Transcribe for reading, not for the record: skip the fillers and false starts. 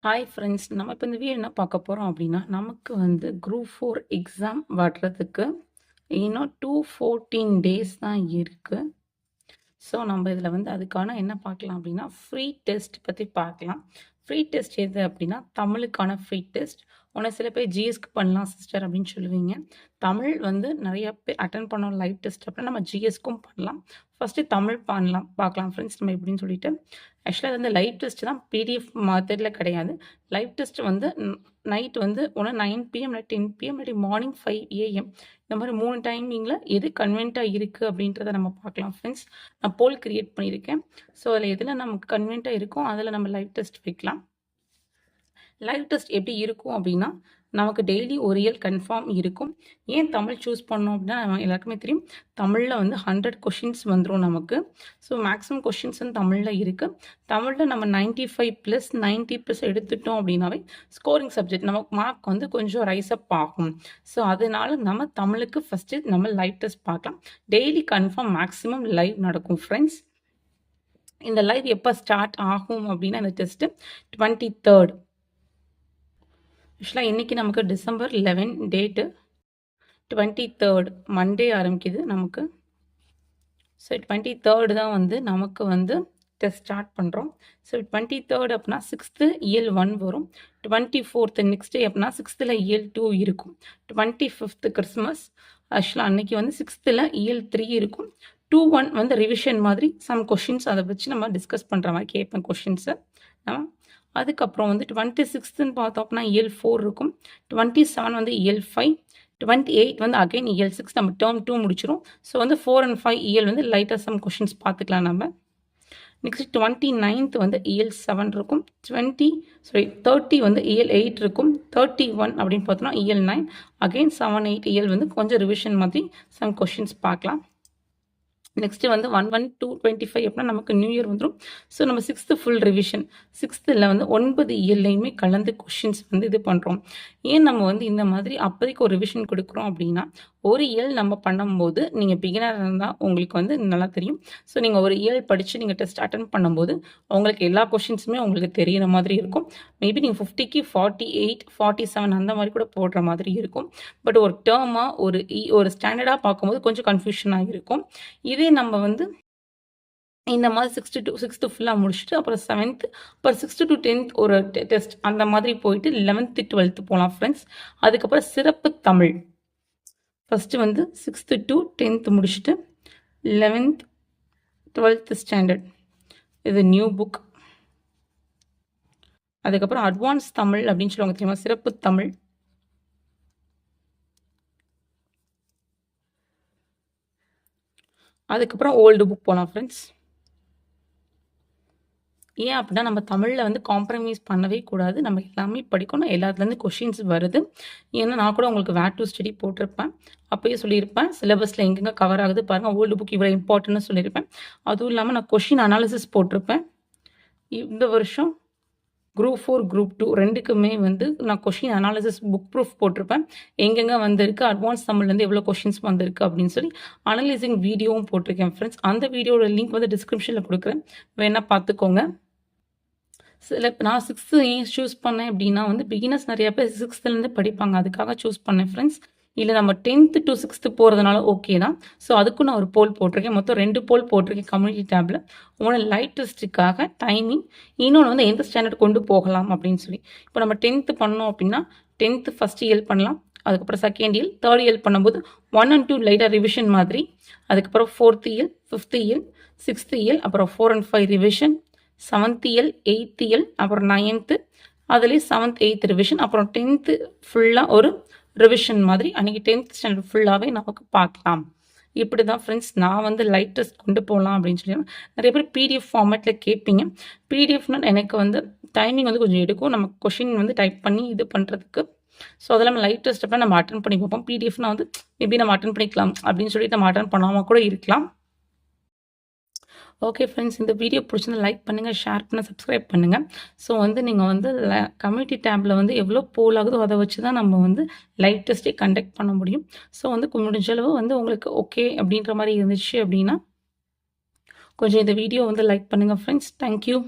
Hi friends, நம்ம இப்போ இந்த வீடியோ என்ன பார்க்க போகிறோம் அப்படின்னா, நமக்கு வந்து குரூப் 4 எக்ஸாம் வர்றதுக்கு இன்னும் 214 டேஸ் தான் இருக்குது. ஸோ நம்ம இதில் வந்து அதுக்கான என்ன பார்க்கலாம் அப்படின்னா, ஃப்ரீ டெஸ்ட் பற்றி பார்க்கலாம். ஃப்ரீ டெஸ்ட் எது அப்படின்னா, தமிழுக்கான ஃப்ரீ டெஸ்ட். உடனே சில பேர் ஜிஎஸ்க்கு பண்ணலாம் சிஸ்டர் அப்படின்னு சொல்லுவீங்க. தமிழ் வந்து நிறைய பேர் அட்டன் பண்ணோம் லைவ் டெஸ்ட் அப்படின்னா நம்ம ஜிஎஸ்க்கும் பண்ணலாம். ஃபஸ்ட்டு தமிழ் பார்க்கலாம் ஃப்ரெண்ட்ஸ் நம்ம எப்படின்னு சொல்லிட்டு. ஆக்சுவலாக அது வந்து லைவ் டெஸ்ட் தான், பிடிஎஃப் மெத்தடில் கிடையாது. லைவ் டெஸ்ட் வந்து நைட் வந்து ஒன்று 9 PM இல்லை 10 PM இல்லாட்டி மார்னிங் 5 AM இந்த மாதிரி 3 டைமிங்கில் எது கன்வென்ட்டாக இருக்குது அப்படின்றத நம்ம பார்க்கலாம் ஃப்ரெண்ட்ஸ். நான் போல் கிரியேட் பண்ணியிருக்கேன். ஸோ அதில் எதில் நமக்கு கன்வென்ட்டாக இருக்கும் அதில் நம்ம லைவ் டெஸ்ட் வைக்கலாம். லைவ் டெஸ்ட் எப்படி இருக்கும் அப்படின்னா, நமக்கு டெய்லி ஒரு இயல் கன்ஃபார்ம் இருக்கும். ஏன் தமிழ் சூஸ் பண்ணோம் அப்படின்னா, எல்லாருக்குமே தெரியும் தமிழில் வந்து 100 கொஷின்ஸ் வந்துடும் நமக்கு. ஸோ மேக்ஸிமம் கொஷின்ஸ் வந்து தமிழில் இருக்குது. தமிழில் நம்ம 95+ 90+ எடுத்துட்டோம் அப்படின்னாவே ஸ்கோரிங் சப்ஜெக்ட் நமக்கு மார்க் வந்து கொஞ்சம் ரைஸ் அப் ஆகும். ஸோ அதனால நம்ம தமிழுக்கு ஃபஸ்ட்டு நம்ம லைவ் டெஸ்ட் பார்க்கலாம். டெய்லி கன்ஃபார்ம் மேக்ஸிமம் லைவ் நடக்கும் ஃப்ரெண்ட்ஸ். இந்த லைவ் எப்போ ஸ்டார்ட் ஆகும் அப்படின்னா, இந்த டெஸ்ட்டு 23rd. ஆக்சுவலாக இன்றைக்கி நமக்கு டிசம்பர் 11 டேட்டு. 23rd மண்டே ஆரம்பிக்குது நமக்கு. ஸோ 23rd தான் வந்து நமக்கு வந்து டெஸ்ட் ஸ்டார்ட் பண்ணுறோம். ஸோ 23rd அப்படின்னா 6th இயல் 1 வரும். 24th நெக்ஸ்ட் டே அப்படின்னா 6th இயல் 2 இருக்கும். 25th Christmas. ஆக்சுவலாக அன்றைக்கி வந்து 6th இயல் 3 இருக்கும். 2-1 வந்து ரிவிஷன் மாதிரி சம் கொஷின்ஸ் அதை வச்சு நம்ம டிஸ்கஸ் பண்ணுற மாதிரி கேட்பேன் கொஷின்ஸை. அதுக்கப்புறம் வந்து 26th பார்த்தோம் அப்படின்னா இயல் 4 இருக்கும். 27 வந்து இயல் 5. 28 வந்து அகைன் இயல் 6 நம்ம டேர்ம் 2 முடிச்சிடும். ஸோ வந்து 4 and 5 இயல் வந்து லைட்டாக சம் கொஷின்ஸ் பார்த்துக்கலாம் நம்ம. நெக்ஸ்ட் 29th வந்து இயல் 7 இருக்கும். 30 வந்து இயல் 8 இருக்கும். 31 அப்படின்னு பார்த்தோம்னா இயல் 9. அகைன் 7, 8 இயல் வந்து கொஞ்சம் ரிவிஷன் மாதிரி சம் கொஷின்ஸ் பார்க்கலாம். நெக்ஸ்ட்டு வந்து 1/1/2/25 அப்படின்னா நமக்கு நியூ இயர் வந்துடும். ஸோ நம்ம 6th ஃபுல் ரிவிஷன். 6th வந்து 9 இயர்லையுமே கலந்து கொஷின்ஸ் வந்து இது பண்ணுறோம். ஏன் நம்ம வந்து இந்த மாதிரி அப்போதைக்கு ஒரு ரிவிஷன் கொடுக்குறோம் அப்படின்னா, ஒரு இயல் நம்ம பண்ணும்போது நீங்கள் பிகினர் இருந்தால் உங்களுக்கு வந்து நல்லா தெரியும். ஸோ நீங்கள் ஒரு இயல் படித்து நீங்கள் டெஸ்ட் அட்டன் பண்ணும்போது உங்களுக்கு எல்லா கொஷின்ஸுமே உங்களுக்கு தெரிகிற மாதிரி இருக்கும். மேபி நீங்கள் 50க்கு 48, 47 அந்த மாதிரி கூட போடுற மாதிரி இருக்கும். பட் ஒரு டேர்மாக ஒரு ஸ்டாண்டர்டாக பார்க்கும்போது கொஞ்சம் கன்ஃபியூஷனாக இருக்கும். இதே நம்ம வந்து இந்த மாதிரி 6th ஃபுல்லாக முடிச்சுட்டு அப்புறம் 7th அப்புறம் 6th to 10th ஒரு டெஸ்ட் அந்த மாதிரி போயிட்டு 11th 12th போகலாம் ஃப்ரெண்ட்ஸ். அதுக்கப்புறம் சிறப்பு தமிழ் ஃபஸ்ட்டு வந்து 6th to 10th முடிச்சுட்டு 11th 12th ஸ்டாண்டர்ட் இது நியூ புக். அதுக்கப்புறம் அட்வான்ஸ் தமிழ் அப்படின்னு சொல்லுவாங்க தெரியுமா, சிறப்பு தமிழ். அதுக்கப்புறம் ஓல்டு புக் போகலாம் ஃப்ரெண்ட்ஸ். ஏன் அப்படின்னா நம்ம தமிழில் வந்து காம்ப்ரமைஸ் பண்ணவே கூடாது. நம்ம எல்லாமே படிக்கணும். எல்லாத்துலேருந்து கொஷின்ஸ் வருது. ஏன்னா நான் கூட உங்களுக்கு வேர் டு ஸ்டடி போட்டிருப்பேன். அப்போயே சொல்லியிருப்பேன் சிலபஸில் எங்கெங்கே கவர் ஆகுது பாருங்கள், ஓல்டு புக் இவ்வளோ இம்பார்ட்டன்ட்னு சொல்லியிருப்பேன். அதுவும் இல்லாமல் நான் கொஷின் அனாலிசிஸ் போட்டிருப்பேன். இந்த வருஷம் குரூப் 4 குரூப் 2 ரெண்டுக்குமே வந்து நான் கொஷின் அனாலிசிஸ் புக் ப்ரூஃப் போட்டிருப்பேன். எங்கெங்கே வந்திருக்கு, அட்வான்ஸ் தமிழ்லேருந்து எவ்வளோ கொஷின்ஸ் வந்திருக்கு அப்படின்னு சொல்லி அனலைசிங் வீடியோவும் போட்டிருக்கேன் ஃப்ரெண்ட்ஸ். அந்த வீடியோட லிங்க் வந்து டிஸ்கிரிப்ஷனில் கொடுக்குறேன், வேணால் பார்த்துக்கோங்க. நான் 6th ஏன் சூஸ் பண்ணேன் அப்படின்னா வந்து பிகினர்ஸ் நிறைய பேர் 6th படிப்பாங்க, அதுக்காக சூஸ் பண்ணேன் ஃப்ரெண்ட்ஸ். இல்லை நம்ம 10th to 6th போகிறதுனால ஓகே தான். ஸோ அதுக்கும் நான் ஒரு போல் போட்டிருக்கேன். மொத்தம் 2 போல் போட்டிருக்கேன் கம்யூனிட்டி டேப்பில். ஒன்று லைட் டெஸ்ட்டுக்காக டைமிங், இன்னொன்று வந்து எந்த ஸ்டாண்டர்ட் கொண்டு போகலாம் அப்படின்னு சொல்லி. இப்போ நம்ம 10th பண்ணோம் அப்படின்னா 10th ஃபஸ்ட் இயல் பண்ணலாம். அதுக்கப்புறம் செகண்ட் இயல், தேர்ட் இயல் பண்ணும்போது 1 and 2 லைட்டாக ரிவிஷன் மாதிரி. அதுக்கப்புறம் 4th இயல், 5th இயல், 6th இயல், அப்புறம் 4 and 5 ரிவிஷன், 7th இயல், 8th இயல், அப்புறம் 9th, அதுலேயே 7th 8th ரிவிஷன், அப்புறம் 10th ஃபுல்லாக ஒரு ரிவிஷன் மாதிரி. அன்றைக்கி 10th ஸ்டாண்டர்ட் ஃபுல்லாகவே நமக்கு பார்க்கலாம். இப்படி தான் ஃப்ரெண்ட்ஸ் நான் வந்து லைட் டெஸ்ட் கொண்டு போகலாம் அப்படின்னு சொல்லி. நிறைய பேர் பிடிஎஃப் ஃபார்மேட்டில் கேட்பீங்க. பிடிஎஃப்னா எனக்கு வந்து டைமிங் வந்து கொஞ்சம் எடுக்கும், நம்ம கொஷின் வந்து டைப் பண்ணி இது பண்ணுறதுக்கு. ஸோ அதெல்லாம் லைட் டெஸ்ட் அப்போ நம்ம அட்டன் பண்ணி பார்ப்போம். பிடிஎஃப்னா வந்து மேபி நம்ம அட்டன் பண்ணிக்கலாம் அப்படின்னு சொல்லிட்டு நம்ம அட்டன் பண்ணாமல் கூட இருக்கலாம். ஓகே ஃப்ரெண்ட்ஸ், இந்த வீடியோ பிடிச்சிருந்தா லைக் பண்ணுங்கள், ஷேர் பண்ண, சப்ஸ்கிரைப் பண்ணுங்கள். ஸோ வந்து நீங்கள் வந்து கம்யூனிட்டி டேப்பில் வந்து எவ்வளோ போல் ஆகுதோ அதை வச்சு தான் நம்ம வந்து லைவ் டெஸ்ட்டே கண்டக்ட் பண்ண முடியும். ஸோ வந்து முடிஞ்ச அளவு வந்து உங்களுக்கு ஓகே அப்படின்ற மாதிரி இருந்துச்சு அப்படின்னா கொஞ்சம் இந்த வீடியோ வந்து லைக் பண்ணுங்கள் ஃப்ரெண்ட்ஸ். தேங்க்யூ.